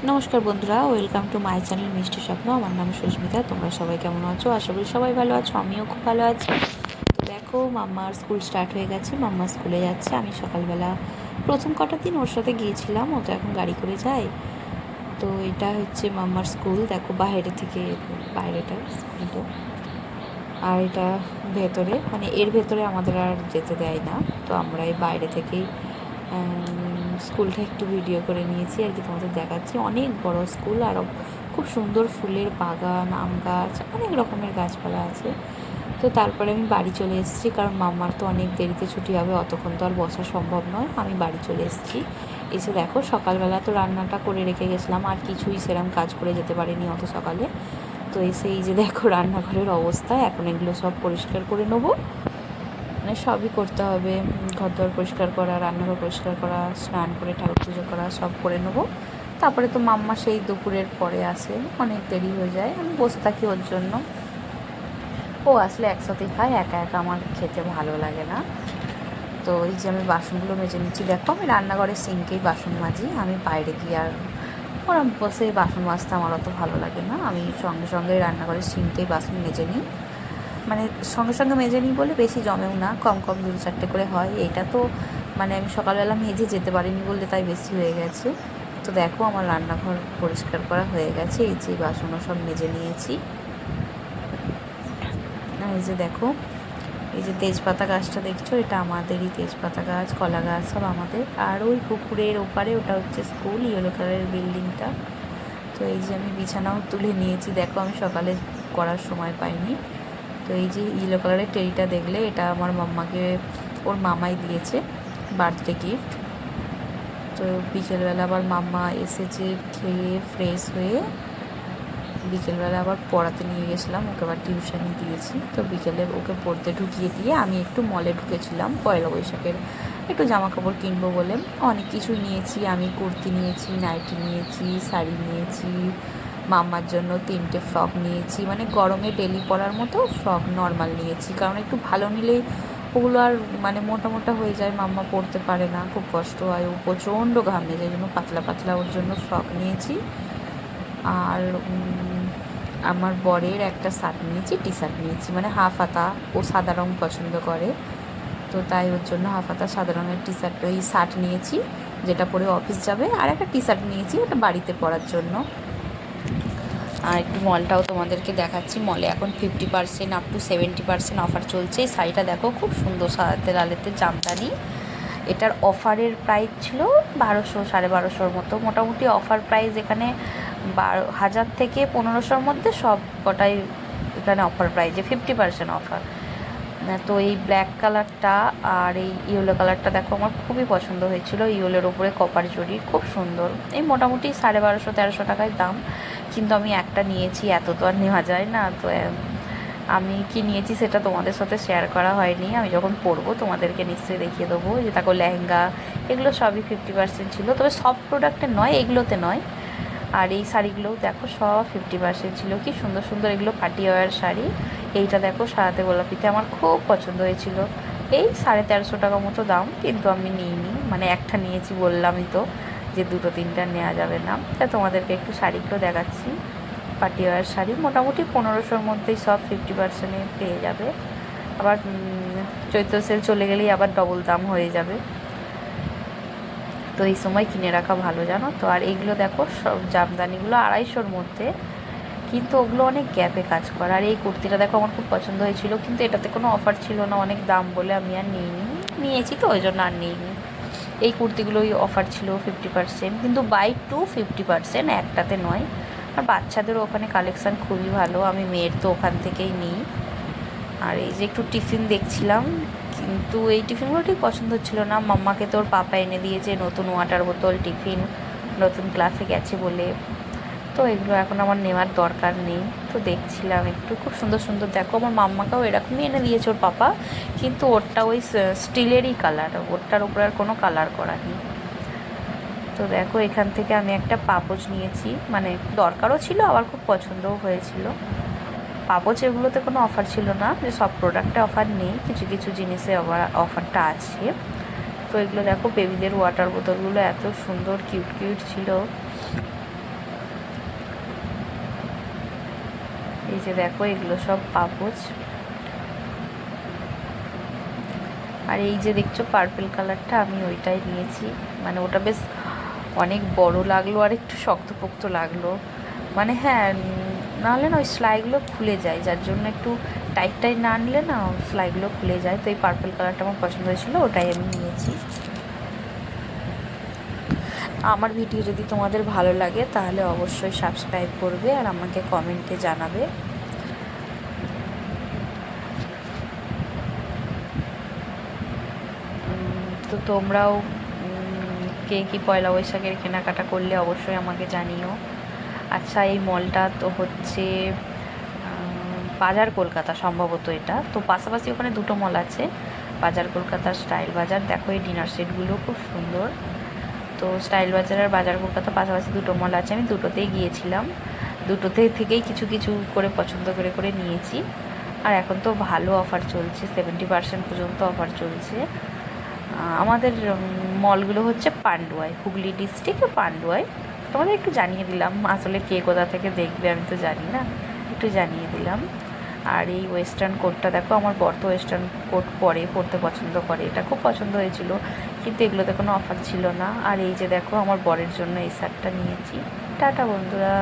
নমস্কার বন্ধুরা, welcome to my channel মিষ্টি স্বপ্ন। আমার নাম সুস্মিতা। তোমরা সবাই কেমন আছো? আশা করি সবাই ভালো আছো, আমিও খুব ভালো আছি। তো দেখো, মাম্মার স্কুল স্টার্ট হয়ে গেছে, মাম্মা স্কুলে যাচ্ছে। আমি সকালবেলা প্রথম কটা দিন ওর সাথে গিয়েছিলাম, ও তো এখন গাড়ি করে যায়। তো এটা হচ্ছে মাম্মার স্কুল, দেখো বাইরে থেকে, বাইরেটা স্কুলটা। আর এটা ভেতরে, মানে এর ভেতরে আমাদের আর যেতে দেয় না, তো আমরা এই বাইরে থেকেই স্কুলটা একটু ভিডিও করে নিয়েছি আর কি, তোমাদের দেখাচ্ছি। অনেক বড় স্কুল, আর খুব সুন্দর ফুলের বাগান, আম গাছ, অনেক রকমের গাছপালা আছে। তো তারপরে আমি বাড়ি চলে এসেছি, কারণ মাম্মার তো অনেক দেরিতে ছুটি হবে, অতক্ষণ তো আর বসা সম্ভব নয়। আমি বাড়ি চলে এসেছি। এসে দেখো, সকালবেলা তো রান্নাটা করে রেখে গেছিলাম, আর কিছুই সেরকম কাজ করে যেতে পারিনি অত সকালে। তো এসে এই যে দেখো রান্নাঘরের অবস্থা, এখন এগুলো সব পরিষ্কার করে নেবো। মানে সবই করতে হবে, ঘর দর পরিষ্কার করা, রান্নাঘর পরিষ্কার করা, স্নান করে ঠাকুর পুজো করা, সব করে নেবো। তারপরে তো মাম্মা সেই দুপুরের পরে আসে, অনেক দেরি হয়ে যায়, আমি বসে থাকি ওর জন্য। ও আসলে একসাথেই খাই, একা একা আমার খেতে ভালো লাগে না। তো এই যে আমি বাসনগুলো মেজে নিচ্ছি। দেখো, আমি রান্নাঘরের সিঙ্কেই বাসন মাজি, আমি বাইরে গিয়ে আর ওরম বসে বাসন মাজতে আমার অত ভালো লাগে না। আমি সঙ্গে সঙ্গে রান্নাঘরের সিঙ্কেই বাসন মেজে নিই। মানে সঙ্গে সঙ্গে মেজে নিই বলে বেশি জমেও না, কম কম 2-4টে করে হয়। এটা তো মানে আমি সকালবেলা মেজে যেতে পারিনি বললে তাই বেশি হয়ে গেছে। তো দেখো, আমার রান্নাঘর পরিষ্কার করা হয়ে গেছে। এই যে বাসনও সব মেজে নিয়েছি। এই যে দেখো, এই যে তেজপাতা গাছটা দেখছো, এটা আমাদেরই তেজপাতা গাছ, কলা গাছ সব আমাদের। আর ওই পুকুরের ওপারে ওটা হচ্ছে স্কুল, ইয়েলো কালারের বিল্ডিংটা। তো এই যে আমি বিছানাও তুলে নিয়েছি, দেখো আমি সকালে করার সময় পাইনি। তো এই যে ইয়েলো কালারের টেরিটা দেখলে, এটা আমার মাম্মাকে ওর মামাই দিয়েছে, বার্থডে গিফট। তো বিকেলবেলা আবার মাম্মা এসেছে, খেয়ে ফ্রেশ হয়ে বিকেলবেলা আবার পড়াতে নিয়ে গেছিলাম, ওকে আবার টিউশনি দিয়েছি। তো বিকেলে ওকে পড়তে ঢুকিয়ে দিয়ে আমি একটু মলে ঢুকেছিলাম পয়লা বৈশাখের একটু জামা কাপড় কিনবো বলে। অনেক কিছুই নিয়েছি আমি, কুর্তি নিয়েছি, নাইটি নিয়েছি, শাড়ি নিয়েছি, মাম্মার জন্য 3টে ফ্রক নিয়েছি, মানে গরমে ডেলি পরার মতো ফ্রক নর্মাল নিয়েছি, কারণ একটু ভালো নিলেই ওগুলো আর মানে মোটা মোটা হয়ে যায়, মাম্মা পরতে পারে না, খুব কষ্ট হয়, ও প্রচণ্ড ঘামে, যাই জন্য পাতলা পাতলা ওর জন্য ফ্রক নিয়েছি। আর আমার বরের একটা শার্ট নিয়েছি, টি শার্ট নিয়েছি, মানে হাফ হাতা, ও সাদা রঙ পছন্দ করে, তো তাই ওর জন্য হাফ হাতা সাদা রঙের টি শার্ট, ওই শার্ট নিয়েছি যেটা পরে অফিস যাবে, আর একটা টি শার্ট নিয়েছি ওটা বাড়িতে পরার জন্য। আর একটু মলটাও তোমাদেরকে দেখাচ্ছি। মলে এখন 50% আপ টু 70% অফার চলছে। এই শাড়িটা দেখো, খুব সুন্দর সাদাতে লালেতে জামদানি। এটার অফারের প্রাইস ছিল 1200, 1250-র মতো, মোটামুটি অফার প্রাইস এখানে 1000 থেকে 1500-র মধ্যে সব কটাই এখানে অফার প্রাইজে 50% অফার। তো এই ব্ল্যাক কালারটা আর এই ইয়েলো কালারটা দেখো, আমার খুবই পছন্দ হয়েছিল। ইয়েলোর ওপরে কপার জরি, খুব সুন্দর। এই মোটামুটি 1250-1300 টাকায় দাম, কিন্তু আমি একটা নিয়েছি, এত তো আর নেওয়া যায় না। তো আমি কি নিয়েছি সেটা তোমাদের সাথে শেয়ার করা হয়নি, আমি যখন পরবো তোমাদেরকে নিশ্চয়ই দেখিয়ে দেবো। যে দেখো, লেহেঙ্গা এগুলো সবই 50% ছিল, তবে সব প্রোডাক্টে নয়, এগুলোতে নয়। আর এই শাড়িগুলোও দেখো সব 50% ছিল, কি সুন্দর সুন্দর এগুলো পার্টি ওয়্যার শাড়ি। এইটা দেখো সাদাতে গোলাপিতে, আমার খুব পছন্দ হয়েছিল। এই 1350 টাকা মতো দাম, কিন্তু আমি নিইনি, মানে একটা নিয়েছি, বললামই তো যে 2-3টা নেওয়া যাবে না। তা তোমাদেরকে একটু শাড়িগুলো দেখাচ্ছি। পার্টি ওয়্যার শাড়ি মোটামুটি 1500-র মধ্যেই সব 50%-এ পেয়ে যাবে। আবার চৈত্র সেল চলে গেলেই আবার ডবল দাম হয়ে যাবে, তো এই সময় কিনে রাখা ভালো, জানো তো। আর এইগুলো দেখো, সব জামদানিগুলো 250-র মধ্যে, কিন্তু ওগুলো অনেক গ্যাপে কাজ করা। আর এই কুর্তিটা দেখো, আমার খুব পছন্দ হয়েছিল, কিন্তু এটাতে কোনো অফার ছিল না, অনেক দাম বলে আমি আর নিইনি। নিয়েছি তো ওই জন্য আর নিইনি। এই কুর্তিগুলোই অফার ছিল 50%, কিন্তু বাই 2 50%, একটাতে নয়। আর বাচ্চাদেরও ওখানে কালেকশান খুবই ভালো, আমি মেয়ের তো ওখান থেকেই নিই। আর এই যে একটু টিফিন দেখছিলাম, কিন্তু এই টিফিনগুলো ঠিক পছন্দ হচ্ছিলো না। মাম্মাকে তোর পাপা এনে দিয়েছে নতুন ওয়াটার বোতল টিফিন, নতুন ক্লাসে গেছে বলে। তো এগুলো এখন আমার নেওয়ার দরকার নেই। তো দেখছিলাম একটু, খুব সুন্দর সুন্দর দেখো, আমার মাম্মাকেও এরকমই এনে দিয়েছে ওর পাপা, কিন্তু ওরটা ওই স্টিলেরই কালার, ওরটার উপরে আর কোনো কালার করা নেই। তো দেখো, এখান থেকে আমি একটা পাপোশ নিয়েছি, মানে দরকারও ছিল, আবার খুব পছন্দও হয়েছিল। পাপোশ এগুলোতে কোনো অফার ছিল না, যে সব প্রোডাক্টে অফার নেই, কিছু কিছু জিনিসে আবার অফারটা আছে। তো এগুলো দেখো, বেবিদের ওয়াটার বোতলগুলো এত সুন্দর কিউট কিউট ছিল। যে দেখো এগুলো সব পাপোচ। আর এই যে দেখছো পার্পল কালারটা, আমি ওইটাই নিয়েছি। মানে ওটা বেশ অনেক বড় লাগলো আর একটু শক্তপোক্ত লাগলো। মানে হ্যাঁ, নাহলে না ওই সেলাইগুলো খুলে যায়, যার জন্য একটু টাইট টাইট না নিলে না সেলাইগুলো খুলে যায়। তো এই পার্পল কালারটা আমার পছন্দ হয়েছিল, ওটাই আমি নিয়েছি। আমার ভিডিও যদি তোমাদের ভালো লাগে তাহলে অবশ্যই সাবস্ক্রাইব করবে আর আমাকে কমেন্টে জানাবে। তো তোমরাও কে কী পয়লা বৈশাখের কেনাকাটা করলে অবশ্যই আমাকে জানিও। আচ্ছা, এই মলটা তো হচ্ছে বাজার কলকাতা সম্ভবত এটা। তো পাশাপাশি ওখানে দুটো মল আছে, বাজার কলকাতা, স্টাইল বাজার। দেখো এই ডিনার সেটগুলো খুব সুন্দর। তো স্টাইল বাজার আর বাজার কলকাতা পাশাপাশি দুটো মল আছে, আমি দুটোতেই গিয়েছিলাম। দুটোতে থেকেই কিছু কিছু করে পছন্দ করে করে নিয়েছি। আর এখন তো ভালো অফার চলছে, 70% পর্যন্ত অফার চলছে। আমাদের মলগুলো হচ্ছে পান্ডুয়ায়, হুগলি ডিস্ট্রিক্ট পান্ডুয়ায়। তোমাদের একটু জানিয়ে দিলাম, আসলে কে কোথা থেকে দেখবে আমি তো জানি না, একটু জানিয়ে দিলাম। আর এই ওয়েস্টার্ন কোটটা দেখো, আমার বর তো ওয়েস্টার্ন কোট পরতে পছন্দ করে, এটা খুব পছন্দ হয়েছিল, কিন্তু এগুলোতে কোনো অফার ছিল না। আর এই যে দেখো আমার বরের জন্য এই শার্টটা নিয়েছি। টাটা বন্ধুরা।